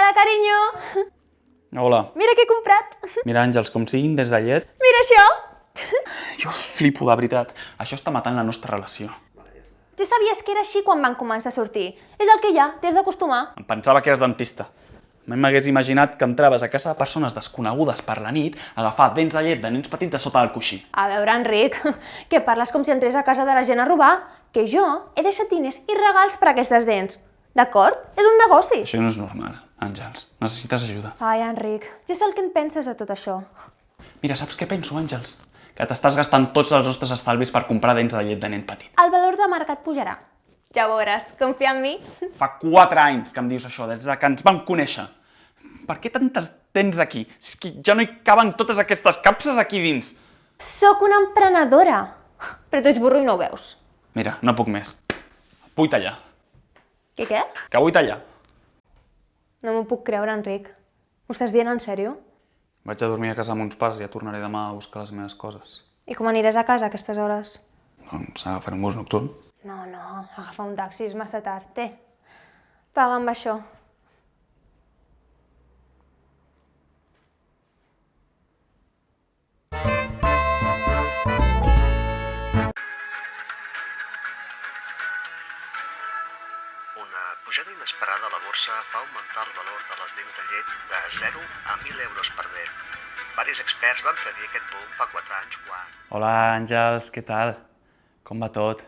Hola, carinyo! Hola. Mira què he comprat! Mira, Àngels, com siguin des de llet... Mira això! Jo flipo, de veritat. Això està matant la nostra relació. Ja sabies que era així quan van començar a sortir. És el que hi ha, t'hi has d'acostumar. Em pensava que eres dentista. Mai m'hagués imaginat que entraves a casa de persones desconegudes per la nit a agafar dents de llet de nens petits a sota del coixí. A veure, Enric, que parles com si entrés a casa de la gent a robar, que jo he deixat diners i regals per aquestes dents. D'acord? És un negoci. Això no és normal, Àngels. Necessites ajuda. Ai, Enric, ja sé el que en penses de tot això. Mira, saps què penso, Àngels? Que t'estàs gastant tots els nostres estalvis per comprar dents de llet de nen petit. El valor de mercat pujarà. Ja ho veuràs, confia en mi. Fa 4 anys que em dius això, des que ens vam conèixer. Per què tantes dents aquí? Si és que ja no hi caben totes aquestes capses aquí dins. Sóc una emprenedora. Però tu ets burro i no ho veus. Mira, no puc més. Vull tallar. Què? Que vull tallar. No m'ho puc creure, Enric. Ho estàs dient en sèrio? Vaig a dormir a casa amb uns pares i ja tornaré demà a buscar les meves coses. I com aniràs a casa a aquestes hores? Doncs agafaré un bus nocturn. No, agafar un taxi és massa tard. Té, paga amb això. Una pujada inesperada a la borsa fa augmentar el valor de les dents de llet de 0 a 1.000 euros per dent. Varis experts van predir aquest boom fa 4 anys quan... Hola, Àngels, què tal? Com va tot?